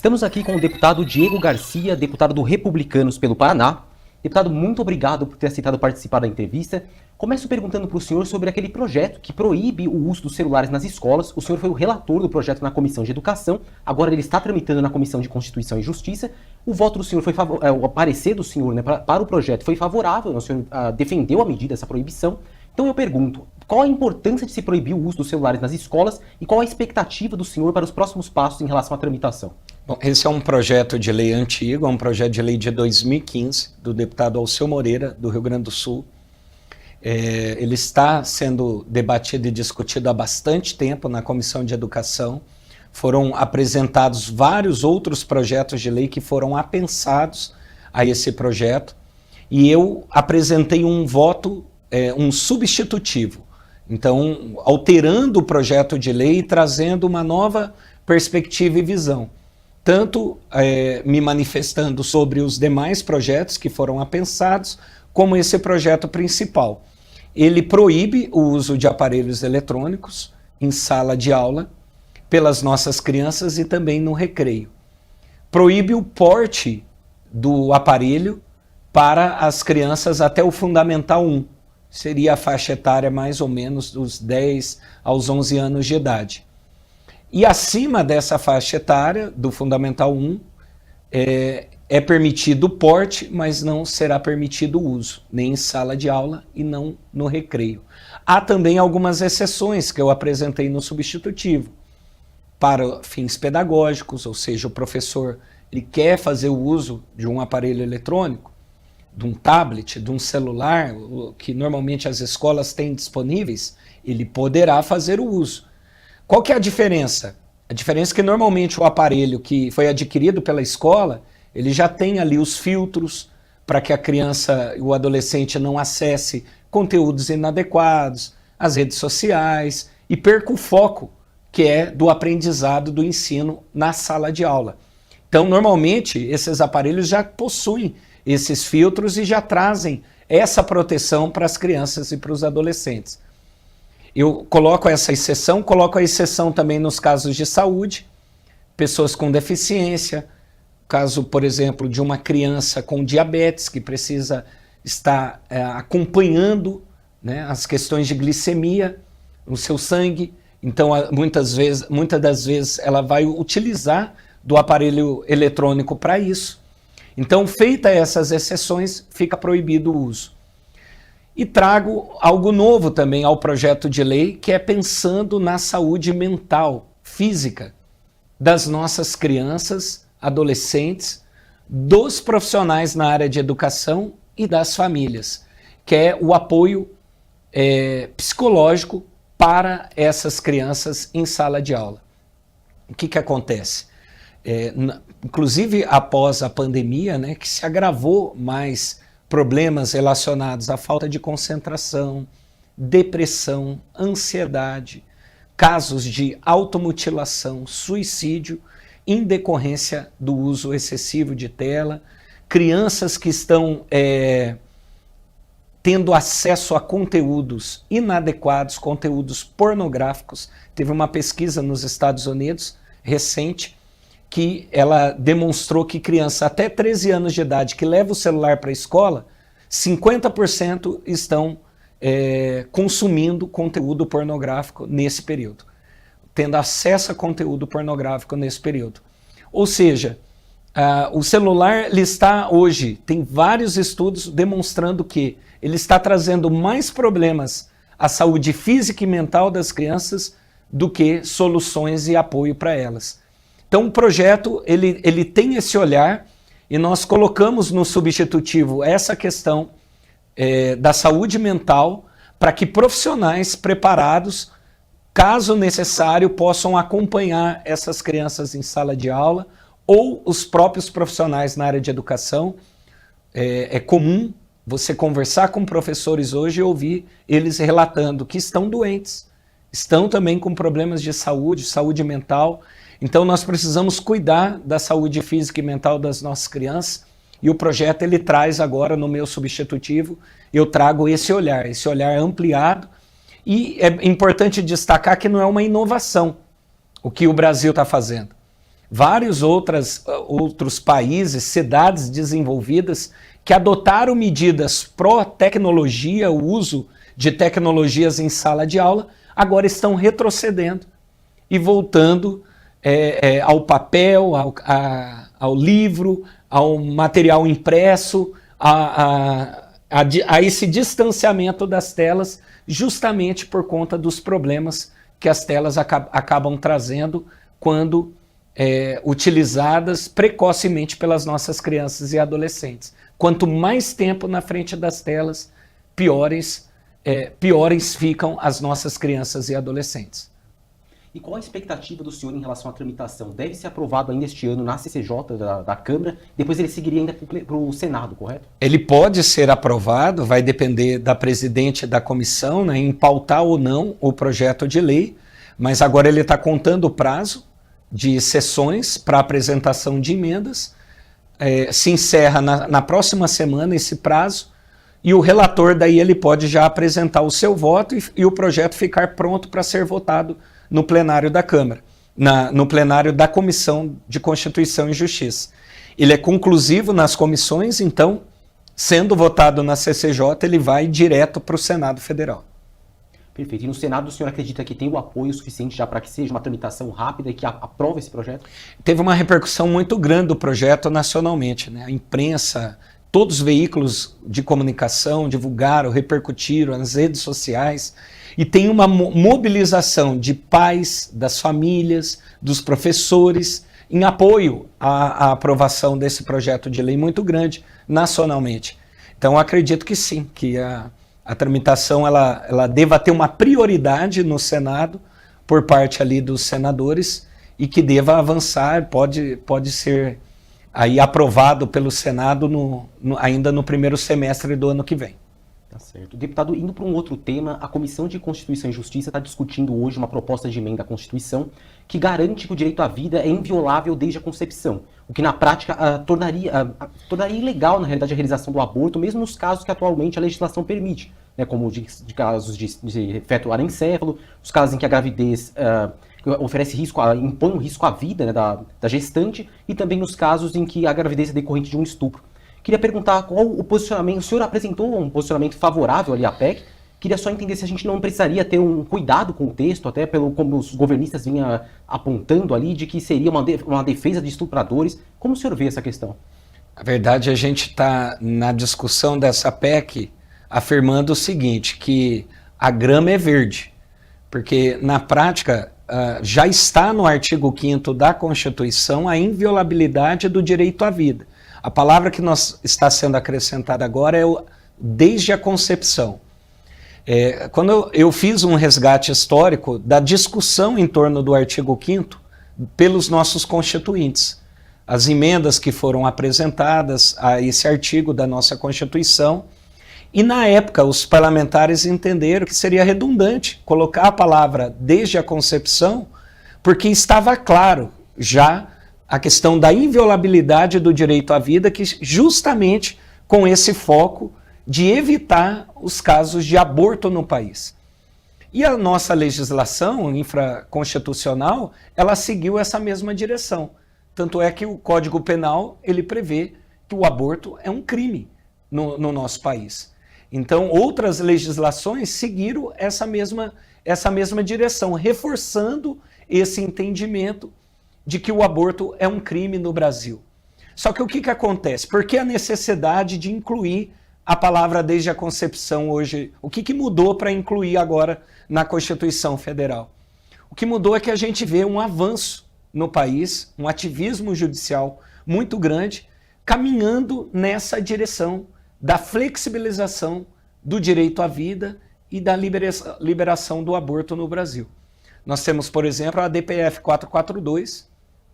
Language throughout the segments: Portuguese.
Estamos aqui com o deputado Diego Garcia, deputado do Republicanos pelo Paraná. Deputado, muito obrigado por ter aceitado participar da entrevista. Começo perguntando para o senhor sobre aquele projeto que proíbe o uso dos celulares nas escolas. O senhor foi o relator do projeto na Comissão de Educação, agora ele está tramitando na Comissão de Constituição e Justiça. O voto do senhor foi o parecer do senhor, né, para o projeto foi favorável, o senhor defendeu a medida, essa proibição. Então eu pergunto, qual a importância de se proibir o uso dos celulares nas escolas e qual a expectativa do senhor para os próximos passos em relação à tramitação? Bom, esse é um projeto de lei antigo, é um projeto de lei de 2015, do deputado Alceu Moreira, do Rio Grande do Sul. Ele está sendo debatido e discutido há bastante tempo na Comissão de Educação. Foram apresentados vários outros projetos de lei que foram apensados a esse projeto e eu apresentei um voto, um substitutivo. Então, alterando o projeto de lei e trazendo uma nova perspectiva e visão. Tanto me manifestando sobre os demais projetos que foram apensados, como esse projeto principal. Ele proíbe o uso de aparelhos eletrônicos em sala de aula pelas nossas crianças e também no recreio. Proíbe o porte do aparelho para as crianças até o Fundamental 1. Seria a faixa etária mais ou menos dos 10 aos 11 anos de idade. E acima dessa faixa etária, do Fundamental 1, é permitido o porte, mas não será permitido o uso, nem em sala de aula e não no recreio. Há também algumas exceções que eu apresentei no substitutivo, para fins pedagógicos, ou seja, o professor ele quer fazer o uso de um aparelho eletrônico, de um tablet, de um celular, que normalmente as escolas têm disponíveis, ele poderá fazer o uso. Qual que é a diferença? A diferença é que normalmente o aparelho que foi adquirido pela escola, ele já tem ali os filtros para que a criança e o adolescente não acesse conteúdos inadequados, as redes sociais e perca o foco que é do aprendizado, do ensino na sala de aula. Então, normalmente, esses aparelhos já possuem esses filtros e já trazem essa proteção para as crianças e para os adolescentes. Eu coloco essa exceção, coloco a exceção também nos casos de saúde, pessoas com deficiência, caso, por exemplo, de uma criança com diabetes que precisa estar acompanhando, né, as questões de glicemia no seu sangue. Então, muitas das vezes, ela vai utilizar do aparelho eletrônico para isso. Então, feitas essas exceções, fica proibido o uso. E trago algo novo também ao projeto de lei, que é pensando na saúde mental, física, das nossas crianças, adolescentes, dos profissionais na área de educação e das famílias, que é o apoio psicológico para essas crianças em sala de aula. O que acontece? Inclusive após a pandemia, né, que se agravou mais problemas relacionados à falta de concentração, depressão, ansiedade, casos de automutilação, suicídio, em decorrência do uso excessivo de tela, crianças que estão tendo acesso a conteúdos inadequados, conteúdos pornográficos. Teve uma pesquisa nos Estados Unidos recente que ela demonstrou que criança até 13 anos de idade que leva o celular para a escola, 50% estão consumindo conteúdo pornográfico nesse período, tendo acesso a conteúdo pornográfico nesse período. Ou seja, o celular ele está hoje, tem vários estudos demonstrando que ele está trazendo mais problemas à saúde física e mental das crianças do que soluções e apoio para elas. Então o projeto ele tem esse olhar e nós colocamos no substitutivo essa questão da saúde mental para que profissionais preparados, caso necessário, possam acompanhar essas crianças em sala de aula ou os próprios profissionais na área de educação. É comum você conversar com professores hoje e ouvir eles relatando que estão doentes, estão também com problemas de saúde mental. Então nós precisamos cuidar da saúde física e mental das nossas crianças e o projeto ele traz agora no meu substitutivo, eu trago esse olhar ampliado e é importante destacar que não é uma inovação o que o Brasil está fazendo. vários outros países, cidades desenvolvidas, que adotaram medidas pró-tecnologia, o uso de tecnologias em sala de aula, agora estão retrocedendo e voltando ao papel, ao livro, ao material impresso, a esse distanciamento das telas, justamente por conta dos problemas que as telas acabam trazendo quando utilizadas precocemente pelas nossas crianças e adolescentes. Quanto mais tempo na frente das telas, piores ficam as nossas crianças e adolescentes. E qual a expectativa do senhor em relação à tramitação? Deve ser aprovado ainda este ano na CCJ da Câmara, depois ele seguiria ainda para o Senado, correto? Ele pode ser aprovado, vai depender da presidente da comissão, né, em pautar ou não o projeto de lei, mas agora ele está contando o prazo de sessões para apresentação de emendas, se encerra na próxima semana esse prazo, e o relator daí ele pode já apresentar o seu voto e o projeto ficar pronto para ser votado no plenário da Câmara, no plenário da Comissão de Constituição e Justiça. Ele é conclusivo nas comissões, então, sendo votado na CCJ, ele vai direto para o Senado Federal. Perfeito. E no Senado o senhor acredita que tem o apoio suficiente já para que seja uma tramitação rápida e que aprove esse projeto? Teve uma repercussão muito grande do projeto nacionalmente, né? A imprensa, todos os veículos de comunicação divulgaram, repercutiram nas redes sociais, e tem uma mobilização de pais, das famílias, dos professores, em apoio à aprovação desse projeto de lei muito grande nacionalmente. Então, eu acredito que sim, que a tramitação ela deva ter uma prioridade no Senado por parte ali dos senadores e que deva avançar, pode ser aí aprovado pelo Senado ainda no primeiro semestre do ano que vem. Tá certo. Deputado, indo para um outro tema, a Comissão de Constituição e Justiça está discutindo hoje uma proposta de emenda à Constituição que garante que o direito à vida é inviolável desde a concepção, o que na prática tornaria ilegal, na realidade, a realização do aborto, mesmo nos casos que atualmente a legislação permite, né, como de casos de feto anencefalo, os casos em que a gravidez oferece risco, impõe um risco à vida, né, da gestante, e também nos casos em que a gravidez é decorrente de um estupro. Queria perguntar qual o posicionamento, o senhor apresentou um posicionamento favorável ali à PEC, queria só entender se a gente não precisaria ter um cuidado com o texto, até como os governistas vinham apontando ali, de que seria uma defesa de estupradores. Como o senhor vê essa questão? Na verdade, a gente está na discussão dessa PEC afirmando o seguinte, que a grama é verde, porque na prática já está no artigo 5º da Constituição a inviolabilidade do direito à vida. A palavra que está sendo acrescentada agora é desde a concepção. Quando eu fiz um resgate histórico da discussão em torno do artigo 5º pelos nossos constituintes, as emendas que foram apresentadas a esse artigo da nossa Constituição, e na época os parlamentares entenderam que seria redundante colocar a palavra desde a concepção, porque estava claro já a questão da inviolabilidade do direito à vida, que justamente com esse foco de evitar os casos de aborto no país. E a nossa legislação infraconstitucional, ela seguiu essa mesma direção. Tanto é que o Código Penal, ele prevê que o aborto é um crime no nosso país. Então, outras legislações seguiram essa mesma direção, reforçando esse entendimento de que o aborto é um crime no Brasil. Só que o que acontece? Por que a necessidade de incluir a palavra desde a concepção hoje? O que mudou para incluir agora na Constituição Federal? O que mudou é que a gente vê um avanço no país, um ativismo judicial muito grande, caminhando nessa direção da flexibilização do direito à vida e da liberação do aborto no Brasil. Nós temos, por exemplo, a DPF 442,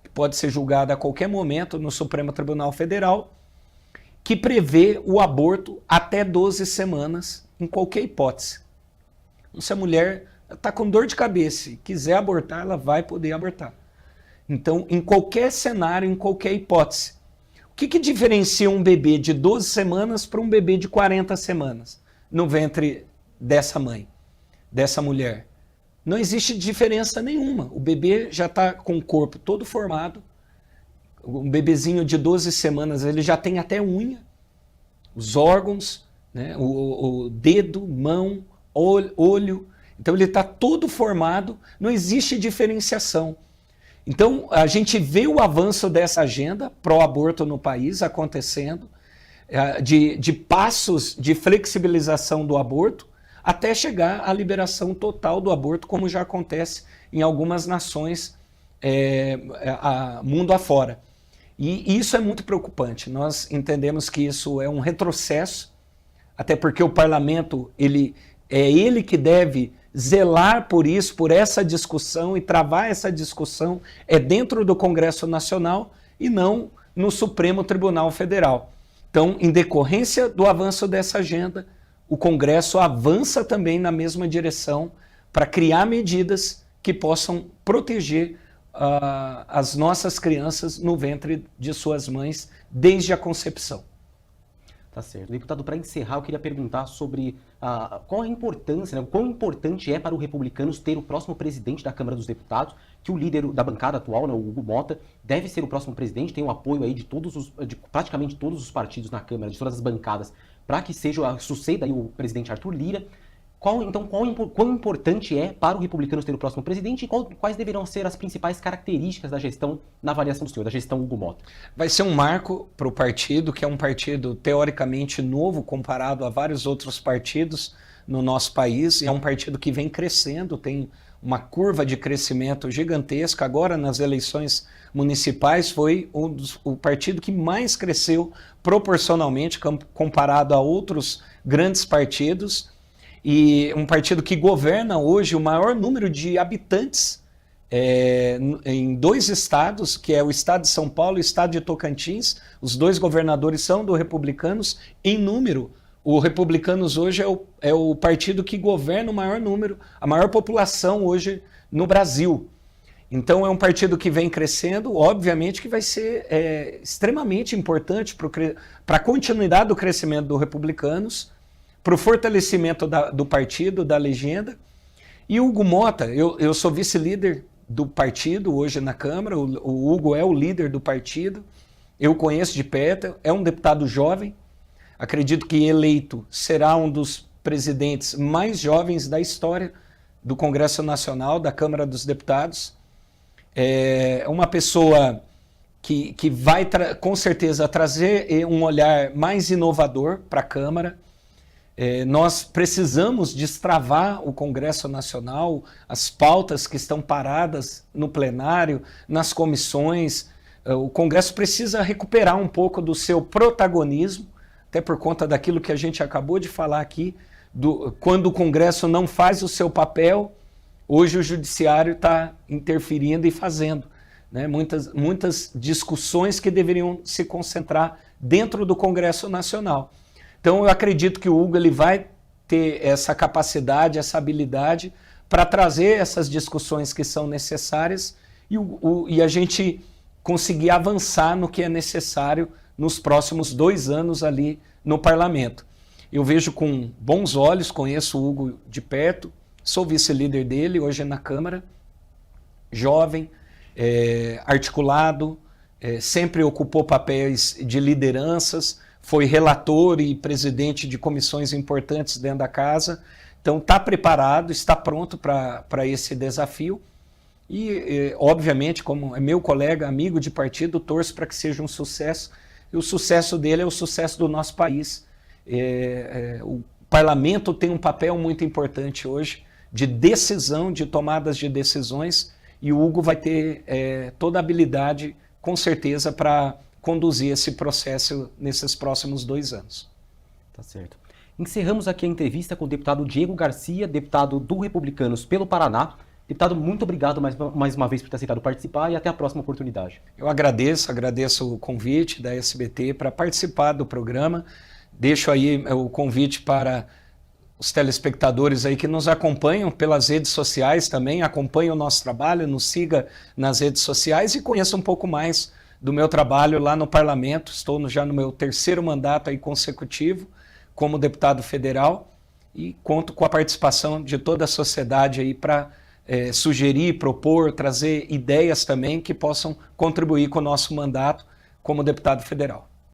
que pode ser julgada a qualquer momento no Supremo Tribunal Federal, que prevê o aborto até 12 semanas, em qualquer hipótese. Então, se a mulher está com dor de cabeça e quiser abortar, ela vai poder abortar. Então, em qualquer cenário, em qualquer hipótese. O que diferencia um bebê de 12 semanas para um bebê de 40 semanas no ventre dessa mãe, dessa mulher? Não existe diferença nenhuma. O bebê já está com o corpo todo formado, um bebezinho de 12 semanas, ele já tem até unha, os órgãos, né? O dedo, mão, olho. Então ele está todo formado, não existe diferenciação. Então a gente vê o avanço dessa agenda pró-aborto no país acontecendo, de passos de flexibilização do aborto até chegar à liberação total do aborto, como já acontece em algumas nações mundo afora. E isso é muito preocupante. Nós entendemos que isso é um retrocesso, até porque o parlamento ele que deve zelar por isso, por essa discussão e travar essa discussão dentro do Congresso Nacional e não no Supremo Tribunal Federal. Então, em decorrência do avanço dessa agenda, o Congresso avança também na mesma direção para criar medidas que possam proteger as nossas crianças no ventre de suas mães desde a concepção. Tá certo. Deputado, para encerrar, eu queria perguntar sobre qual a importância, né, o quão importante é para os republicanos ter o próximo presidente da Câmara dos Deputados, que o líder da bancada atual, né, o Hugo Mota, deve ser o próximo presidente, tem o apoio aí de praticamente todos os partidos na Câmara, de todas as bancadas, para que suceda aí o presidente Arthur Lira. Quão importante é para os republicanos ter o próximo presidente e quais deverão ser as principais características da gestão, na avaliação do senhor, da gestão Hugo Mota? Vai ser um marco para o partido, que é um partido teoricamente novo comparado a vários outros partidos no nosso país. É um partido que vem crescendo, tem uma curva de crescimento gigantesca. Agora, nas eleições municipais, foi o partido que mais cresceu proporcionalmente comparado a outros grandes partidos. E um partido que governa hoje o maior número de habitantes em 2 estados, que é o estado de São Paulo e o estado de Tocantins. Os 2 governadores são do Republicanos em número. O Republicanos hoje é o partido que governa o maior número, a maior população hoje no Brasil. Então é um partido que vem crescendo, obviamente que vai ser extremamente importante para a continuidade do crescimento do Republicanos, para o fortalecimento do partido, da legenda. E o Hugo Mota, eu sou vice-líder do partido hoje na Câmara, o Hugo é o líder do partido, eu conheço de perto, é um deputado jovem, acredito que eleito será um dos presidentes mais jovens da história do Congresso Nacional, da Câmara dos Deputados. É uma pessoa que vai com certeza trazer um olhar mais inovador para a Câmara. Nós precisamos destravar o Congresso Nacional, as pautas que estão paradas no plenário, nas comissões. O Congresso precisa recuperar um pouco do seu protagonismo, até por conta daquilo que a gente acabou de falar aqui, quando o Congresso não faz o seu papel, hoje o Judiciário está interferindo e fazendo, né? Muitas discussões que deveriam se concentrar dentro do Congresso Nacional. Então eu acredito que o Hugo ele vai ter essa capacidade, essa habilidade para trazer essas discussões que são necessárias e a gente conseguir avançar no que é necessário nos próximos 2 anos ali no parlamento. Eu vejo com bons olhos, conheço o Hugo de perto, sou vice-líder dele hoje na Câmara, jovem, articulado, sempre ocupou papéis de lideranças, foi relator e presidente de comissões importantes dentro da casa, então está preparado, está pronto para esse desafio e, obviamente, como é meu colega, amigo de partido, torço para que seja um sucesso, e o sucesso dele é o sucesso do nosso país. O parlamento tem um papel muito importante hoje de decisão, de tomadas de decisões, e o Hugo vai ter toda a habilidade, com certeza, para conduzir esse processo nesses próximos 2 anos. Tá certo. Encerramos aqui a entrevista com o deputado Diego Garcia, deputado do Republicanos pelo Paraná. Deputado, muito obrigado mais uma vez por ter aceitado participar e até a próxima oportunidade. Eu agradeço o convite da SBT para participar do programa. Deixo aí o convite para os telespectadores aí que nos acompanham pelas redes sociais também, acompanhem o nosso trabalho, nos siga nas redes sociais e conheça um pouco mais do meu trabalho lá no parlamento. Estou já no meu 3º mandato aí consecutivo como deputado federal e conto com a participação de toda a sociedade aí para sugerir, propor, trazer ideias também que possam contribuir com o nosso mandato como deputado federal.